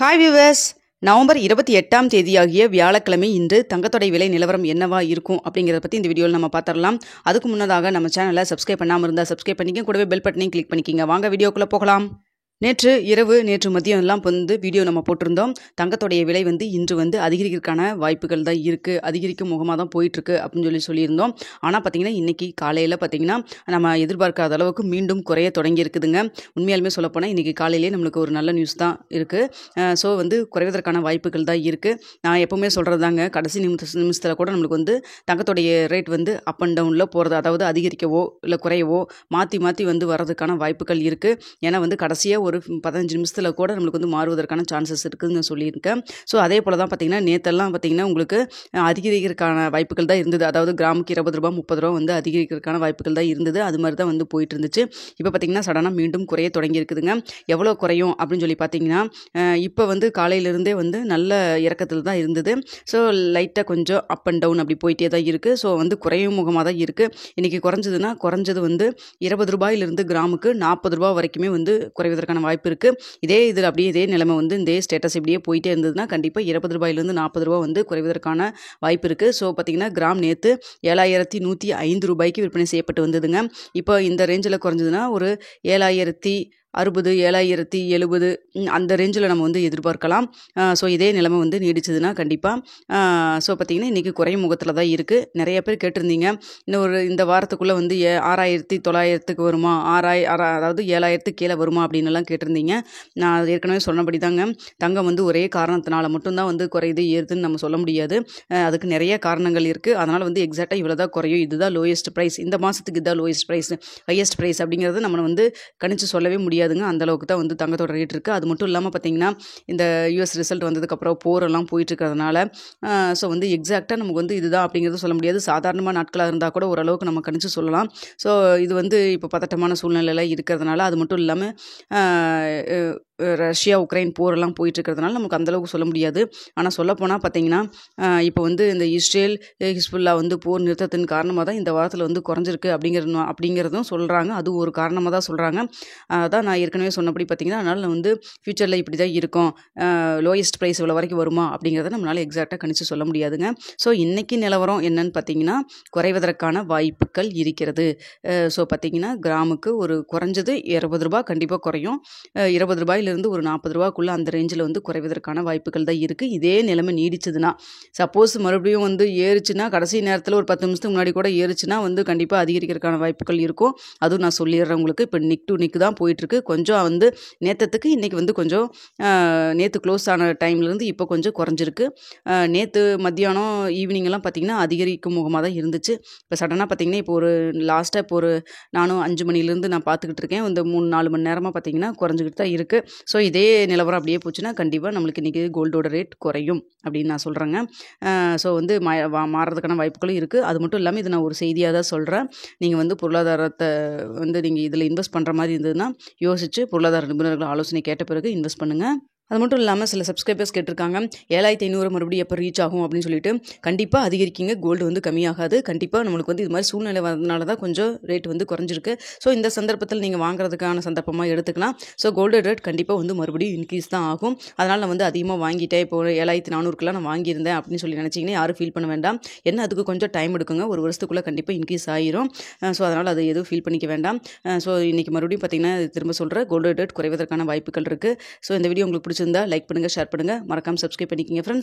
Hi viewers. November 28ஆம் தேதியாகிய வியாழக்கிழமை இன்று தங்கத்தோட விலை நிலவரம் என்னவா இருக்கும் அப்படிங்கிறத பற்றி இந்த வீடியோவில் நம்ம பார்த்துடலாம். அதுக்கு முன்னதாக நம்ம சேனலை சப்ஸ்கிரைப் பண்ணாமல் இருந்தால் சப்ஸ்கிரைப் பண்ணிக்க, கூடவே பெல் பட்டனையும் கிளிக் பண்ணிக்கிங்க. வாங்க வீடியோக்குள்ளே போகலாம். நேற்று மதியம் எல்லாம் வீடியோ நம்ம போட்டிருந்தோம். தங்கத்தோடைய விலை இன்று அதிகரிக்கிறதுக்கான வாய்ப்புகள் தான் இருக்குது, அதிகரிக்கும் முகமாக தான் போயிட்டுருக்கு அப்படின்னு சொல்லியிருந்தோம். ஆனால் பார்த்திங்கன்னா இன்றைக்கி காலையில் பார்த்திங்கன்னா நம்ம எதிர்பார்க்காத அளவுக்கு மீண்டும் குறைய தொடங்கி இருக்குதுங்க. உண்மையாலுமே சொல்லப்போனால் இன்றைக்கி காலையிலே நம்மளுக்கு ஒரு நல்ல நியூஸ் தான் இருக்குது. ஸோ குறைவதற்கான வாய்ப்புகள் தான் இருக்குது. நான் எப்போவுமே சொல்கிறது தாங்க, கடைசி நிமிஷத்தில் கூட நம்மளுக்கு தங்கத்தோடைய ரேட் அப் அண்ட் டவுனில் போகிறது, அதாவது அதிகரிக்கவோ இல்லை குறையவோ மாற்றி மாற்றி வர்றதுக்கான வாய்ப்புகள் இருக்குது. ஏன்னா கடைசியாக ஒரு 15 நிமிஷத்தில் கூட நம்மளுக்கு மாறுவதற்கான சான்சஸ் இருக்குதுன்னு சொல்லியிருக்கேன். ஸோ அதே போல் தான் பார்த்திங்கன்னா நேற்றெல்லாம் பார்த்திங்கன்னா உங்களுக்கு அதிகரிக்கிறதுக்கான வாய்ப்புகள் தான் இருந்தது. அதாவது கிராமுக்கு 20 ரூபா 30 ரூபா அதிகரிக்கிறதுக்கான வாய்ப்புகள் தான் இருந்தது. அது மாதிரி தான் போயிட்டு இருந்துச்சு. இப்போ பார்த்திங்கன்னா சடனாக மீண்டும் குறைய தொடங்கி இருக்குதுங்க. எவ்வளோ குறையும் அப்படின்னு சொல்லி பார்த்திங்கன்னா இப்போ காலையிலேருந்தே நல்ல இறக்கத்தில் தான் இருந்தது. ஸோ லைட்டாக கொஞ்சம் அப் அண்ட் டவுன் அப்படி போயிட்டே தான் இருக்குது. ஸோ குறையும் முகமாக தான் இருக்குது. இன்றைக்கி குறைஞ்சது 20 ரூபாயிலிருந்து கிராமுக்கு 40 ரூபா வரைக்குமே குறைவதற்கான வாய்ப்பு இருக்குது. இதே நிலைமை இதே ஸ்டேட்டஸ் இப்படியே போயிட்டே இருந்ததுன்னா கண்டிப்பாக 20 ரூபாயிலிருந்து 40 ரூபா குறைவதற்கான வாய்ப்பு இருக்குது. ஸோ பார்த்திங்கன்னா கிராம் நேற்று 7105 ரூபாய்க்கு விற்பனை செய்யப்பட்டு வந்ததுங்க. இப்போ இந்த ரேஞ்சில் குறைஞ்சதுன்னா ஒரு 7060 7070 அந்த ரேஞ்சில் நம்ம எதிர்பார்க்கலாம். ஸோ இதே நிலைமை நீடிச்சதுன்னா கண்டிப்பாக ஸோ பார்த்திங்கன்னா இன்றைக்கி குறையும் முகத்தில் தான் இருக்குது. நிறைய பேர் கேட்டிருந்தீங்க, இந்த வாரத்துக்குள்ளே 6900க்கு வருமா, அதாவது 7000 கீழே வருமா அப்படின்னுலாம் கேட்டிருந்தீங்க. நான் ஏற்கனவே சொன்னபடி தாங்க, தங்கம் ஒரே காரணத்தினால மட்டும்தான் குறையுது ஏறுதுன்னு நம்ம சொல்ல முடியாது. அதுக்கு நிறைய காரணங்கள் இருக்குது. அதனால் எக்ஸாக்டாக இவ்வளோ தான் குறையும், இதுதான் லோயஸ்ட் ப்ரைஸ், இந்த மாதத்துக்கு இதுதான் லோயஸ்ட் ப்ரைஸ், ஹையஸ்ட் ப்ரைஸ் அப்படிங்கிறது நம்ம கணிச்சு சொல்லவே முடியாது. அந்தளவுக்கு தான் தங்கத்தோட ரேட் இருக்குது. அது மட்டும் இல்லாமல் பார்த்திங்கன்னா இந்த யூஎஸ் ரிசல்ட் வந்ததுக்கப்புறம் போரெல்லாம் போயிட்டுருக்கிறதுனால ஸோ எக்ஸாக்டாக நமக்கு இதுதான் அப்படிங்கிறது சொல்ல முடியாது. சாதாரணமாக நாட்களாக இருந்தால் கூட ஓரளவுக்கு நம்ம கணிச்சு சொல்லலாம். ஸோ இது இப்போ பதட்டமான சூழ்நிலையில் இருக்கிறதுனால, அது மட்டும் இல்லாமல் ரஷ்யா உக்ரைன் போரெல்லாம் போயிட்டுருக்கிறதுனால நமக்கு அந்தளவுக்கு சொல்ல முடியாது. ஆனால் சொல்லப்போனால் பார்த்திங்கன்னா இப்போ இந்த இஸ்ரேல் ஹிஸ்புல்லா போர் நிறுத்தத்தின் காரணமாக தான் இந்த வாரத்தில் குறைஞ்சிருக்கு அப்படிங்கிறதும் சொல்கிறாங்க. அது ஒரு காரணமாக தான் சொல்கிறாங்க. அதான் நான் ஏற்கனவே சொன்னபடி பார்த்திங்கன்னா, அதனால் ஃப்யூச்சரில் இப்படி தான் இருக்கும், லோயஸ்ட் ப்ரைஸ் இவ்வளோ வரைக்கும் வருமா அப்படிங்கிறத நம்மளால் எக்ஸாக்டாக கணிச்சு சொல்ல முடியாதுங்க. ஸோ இன்றைக்கி நிலவரம் என்னன்னு பார்த்திங்கன்னா குறைவதற்கான வாய்ப்புகள் இருக்கிறது. ஸோ பார்த்திங்கன்னா கிராமுக்கு ஒரு குறைஞ்சது 20 ரூபா கண்டிப்பாக குறையும். 20 ரூபாயிலிருந்து ஒரு 40 ரூபாக்குள்ளே அந்த ரேஞ்சில் குறைவதற்கான வாய்ப்புகள் தான் இருக்குது. இதே நிலைமை நீடிச்சதுன்னா, சப்போஸ் மறுபடியும் ஏறுச்சுன்னா, கடைசி நேரத்தில் ஒரு 10 நிமிஷத்துக்கு முன்னாடி கூட ஏறுச்சுன்னா கண்டிப்பாக அதிகரிக்கிறதுக்கான வாய்ப்புகள் இருக்கும். அதுவும் நான் சொல்லிடுறேன் உங்களுக்கு. இப்போ நிக் டு நிக் தான் போயிட்டுருக்கு. கொஞ்சம் நேற்றத்துக்கு இன்றைக்கி கொஞ்சம் நேற்று க்ளோஸ் ஆன டைம்லேருந்து இப்போ கொஞ்சம் குறைஞ்சிருக்கு. நேற்று மத்தியானம் ஈவினிங்கெல்லாம் பார்த்திங்கன்னா அதிகரிக்கும் முகமாக தான் இருந்துச்சு. இப்போ சடனாக பார்த்திங்கன்னா இப்போ லாஸ்ட்டாக நானும் 5 மணிலேருந்து நான் பார்த்துக்கிட்டு இருக்கேன். 3-4 மணி நேரமாக பார்த்திங்கன்னா குறைஞ்சிக்கிட்டு தான் இருக்குது. ஸோ இதே நிலவரம் அப்படியே போச்சுன்னா கண்டிப்பாக நம்மளுக்கு இன்றைக்கி கோல்டோட ரேட் குறையும் அப்படின்னு நான் சொல்கிறேங்க. ஸோ மாறுறதுக்கான வாய்ப்புகளும் இருக்குது. அது மட்டும் இல்லாமல் இது நான் ஒரு செய்தியாக தான் சொல்கிறேன். நீங்கள் பொருளாதாரத்தை நீங்கள் இதில் இன்வெஸ்ட் பண்ணுற மாதிரி இருந்ததுன்னா யோசித்து பொருளாதார நிபுணர்கள் ஆலோசனை கேட்ட பிறகு இன்வெஸ்ட் பண்ணுங்கள். அது மட்டும் இல்லாமல் சில சப்ஸ்கிரைபர்ஸ் கேட்டிருக்காங்க, 7500 மறுபடியும் எப்போ ரீச் ஆகும் அப்படின்னு சொல்லிட்டு. கண்டிப்பாக அதிகரிக்கிங்க, கோல்டு கம்மியாகாது. கண்டிப்பாக நம்மளுக்கு இது மாதிரி சூழ்நிலை வரதுனால தான் கொஞ்சம் ரேட் குறைஞ்சிருக்கு. ஸோ இந்த சந்தர்ப்பத்தில் நீங்கள் வாங்குறதுக்கான சந்தர்ப்பமாக எடுத்துக்கலாம். ஸோ கோல்டு ரேட் கண்டிப்பாக மறுபடியும் இன்க்ரீஸ் தான் ஆகும். அதனால் நான் அதிகமாக வாங்கிட்டேன், இப்போ 7400க்குலாம் நான் வாங்கியிருந்தேன் அப்படின்னு சொல்லி நினச்சிங்கன்னா யாரும் ஃபீல் பண்ண வேண்டாம். என்ன அதுக்கு கொஞ்சம் டைம் எடுக்குங்க, ஒரு வருஷத்துக்குள்ளே கண்டிப்பாக இன்க்ரீஸ் ஆகிரும். ஸோ அதனால் அது எதுவும் ஃபீல் பண்ணிக்க வேண்டாம். ஸோ இன்றைக்கி மறுபடியும் பார்த்திங்கன்னா திரும்ப சொல்கிறேன், கோல்டு ரேட் குறைவதற்கான வாய்ப்புகள் இருக்குது. ஸோ இந்த வீடியோ உங்களுக்கு பிடிச்சிருந்தா லைக் பண்ணுங்கள், ஷேர் பண்ணுங்கள், மறக்காமல் சப்ஸ்கிரைப் பண்ணிக்கிங்க ஃப்ரெண்ட்ஸ்.